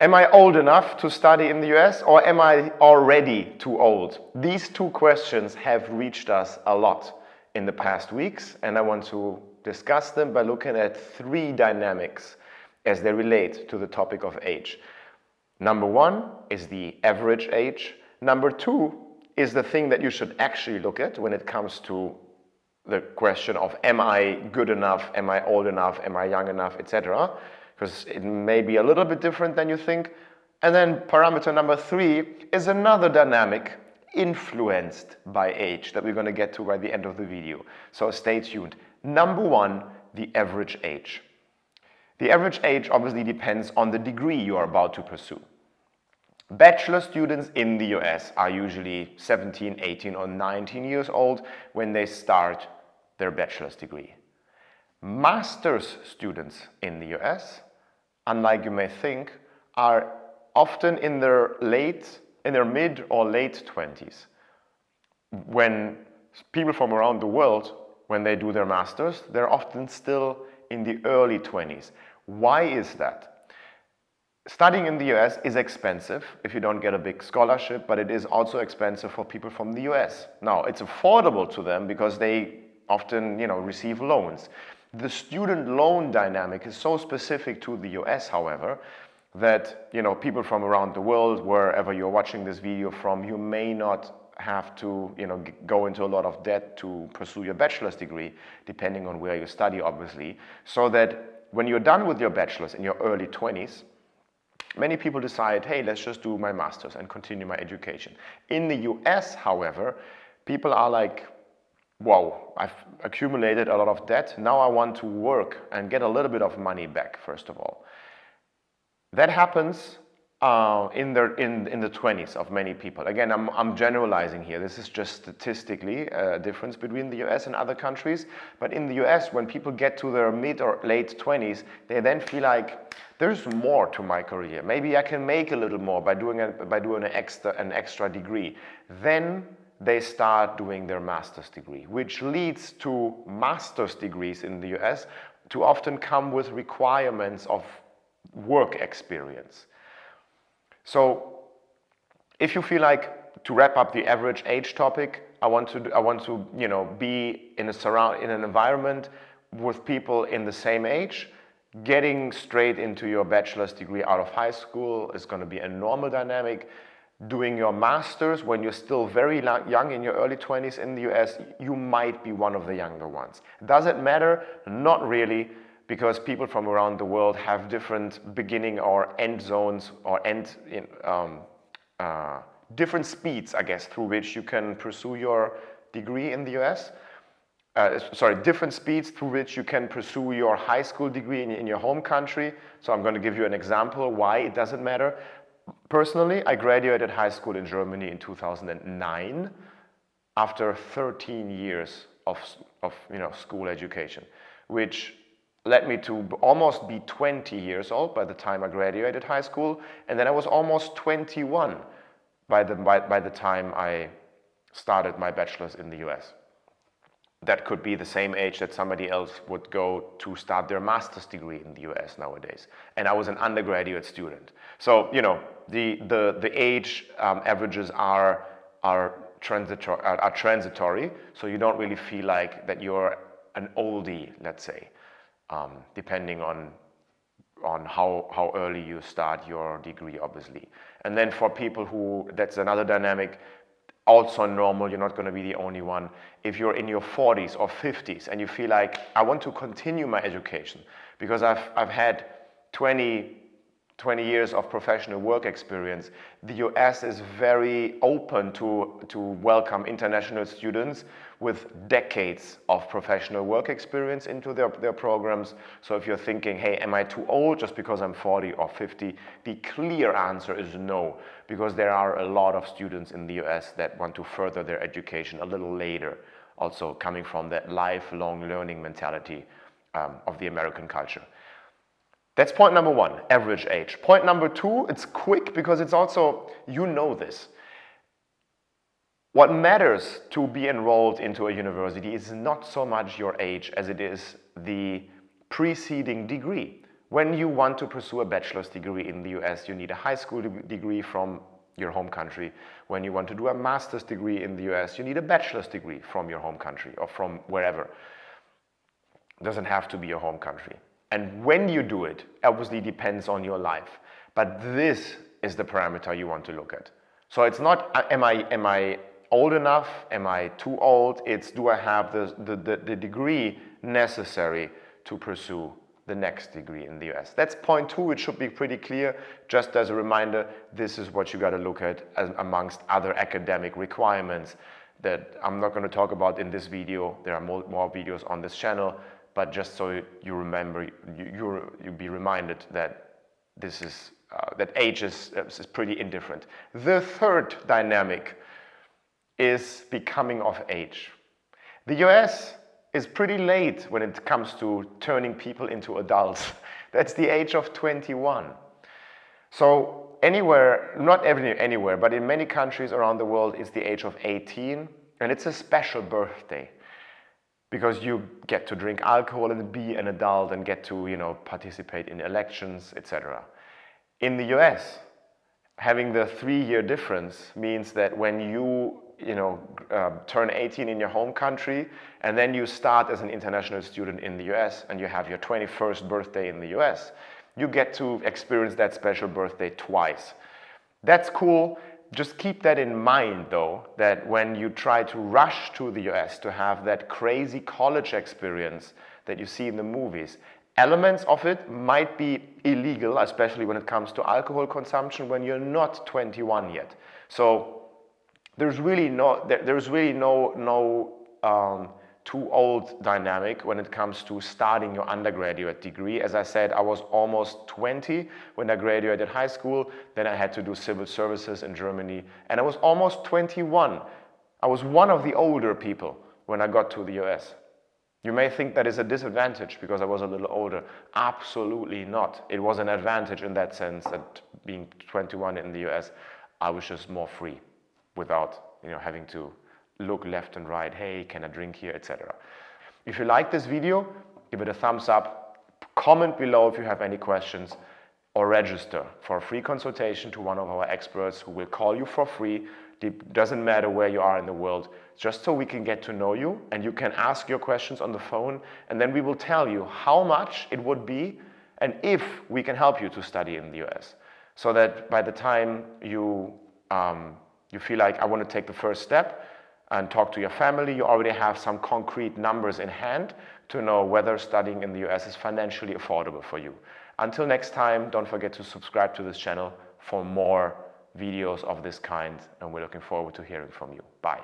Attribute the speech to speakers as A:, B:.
A: Am I old enough to study in the US, or am I already too old? These two questions have reached us a lot in the past weeks, and I want to discuss them by looking at three dynamics as they relate to the topic of age. Number one is the average age. Number two is the thing that you should actually look at when it comes to the question of am I good enough, am I old enough, am I young enough, etc. Because it may be a little bit different than you think. And then parameter number three is another dynamic influenced by age that we're going to get to by the end of the video. So stay tuned. Number one, the average age. The average age obviously depends on the degree you are about to pursue. Bachelor students in the US are usually 17, 18 or 19 years old when they start their bachelor's degree. Master's students in the US, unlike you may think, are often in their mid or late 20s. When people from around the world, when they do their masters, they're often still in the early 20s. Why is that? Studying in the US is expensive if you don't get a big scholarship, but it is also expensive for people from the US. Now, it's affordable to them because they often, receive loans. The student loan dynamic is so specific to the US, however, that, people from around the world, wherever you're watching this video from, you may not have to, go into a lot of debt to pursue your bachelor's degree, depending on where you study, obviously, so that when you're done with your bachelor's in your early 20s, many people decide, hey, let's just do my master's and continue my education. In the US, however, people are like, whoa, I've accumulated a lot of debt. Now I want to work and get a little bit of money back, first of all. That happens in the 20s of many people. Again, I'm generalizing here. This is just statistically a difference between the US and other countries. But in the US, when people get to their mid or late 20s, they then feel like there's more to my career. Maybe I can make a little more by doing an extra degree. Then they start doing their master's degree, which leads to master's degrees in the US to often come with requirements of work experience. So if you feel like, to wrap up the average age topic, I want to be in an environment with people in the same age. Getting straight into your bachelor's degree out of high school is going to be a normal dynamic. Doing your master's when you're still very young, in your early 20s in the US, you might be one of the younger ones. Does it matter? Not really, because people from around the world have different beginning or end zones or different speeds, I guess, through which you can pursue your degree in the US. Different speeds through which you can pursue your high school degree in your home country. So I'm going to give you an example why it doesn't matter. Personally, I graduated high school in Germany in 2009 after 13 years of school education, which led me to almost be 20 years old by the time I graduated high school, and then I was almost 21 by the time I started my bachelor's in the US. That could be the same age that somebody else would go to start their master's degree in the US nowadays. And I was an undergraduate student. So, the age averages are transitory, so you don't really feel like that you're an oldie, let's say, depending on how early you start your degree, obviously. And then for people who, that's another dynamic, also normal, you're not going to be the only one. If you're in your 40s or 50s and you feel like, I want to continue my education because I've had 20 years of professional work experience, the US is very open to welcome international students with decades of professional work experience into their programs. So if you're thinking, hey, am I too old just because I'm 40 or 50? The clear answer is no, because there are a lot of students in the US that want to further their education a little later, also coming from that lifelong learning mentality of the American culture. That's point number one, average age. Point number two, it's quick because it's also, this. What matters to be enrolled into a university is not so much your age as it is the preceding degree. When you want to pursue a bachelor's degree in the US, you need a high school degree from your home country. When you want to do a master's degree in the US, you need a bachelor's degree from your home country or from wherever. It doesn't have to be your home country. And when you do it, obviously depends on your life. But this is the parameter you want to look at. So it's not, am I old enough? Am I too old? It's, do I have the degree necessary to pursue the next degree in the US? That's point 2. It should be pretty clear. Just as a reminder, this is what you got to look at amongst other academic requirements that I'm not going to talk about in this video. There are more videos on this channel, but just so you remember, you'll be reminded that this is that age is pretty indifferent. The third dynamic is becoming of age. The US is pretty late when it comes to turning people into adults. That's the age of 21. So anywhere, not anywhere, but in many countries around the world, it's the age of 18, and it's a special birthday because you get to drink alcohol and be an adult and get to, you know, participate in elections, etc. In the US, having the 3-year difference means that when you turn 18 in your home country and then you start as an international student in the US and you have your 21st birthday in the US, you get to experience that special birthday twice. That's cool. Just keep that in mind though, that when you try to rush to the US to have that crazy college experience that you see in the movies, elements of it might be illegal, especially when it comes to alcohol consumption when you're not 21 yet. So there's really no too old dynamic when it comes to starting your undergraduate degree. As I said, I was almost 20 when I graduated high school. Then I had to do civil services in Germany, and I was almost 21. I was one of the older people when I got to the US. You may think that is a disadvantage because I was a little older. Absolutely not. It was an advantage in that sense that being 21 in the US, I was just more free without having to look left and right, hey, can I drink here, etc. If you like this video, give it a thumbs up, comment below if you have any questions, or register for a free consultation to one of our experts who will call you for free. It doesn't matter where you are in the world, just so we can get to know you and you can ask your questions on the phone, and then we will tell you how much it would be and if we can help you to study in the US. So that by the time you feel like I want to take the first step and talk to your family, you already have some concrete numbers in hand to know whether studying in the US is financially affordable for you. Until next time, don't forget to subscribe to this channel for more videos of this kind, and we're looking forward to hearing from you. Bye.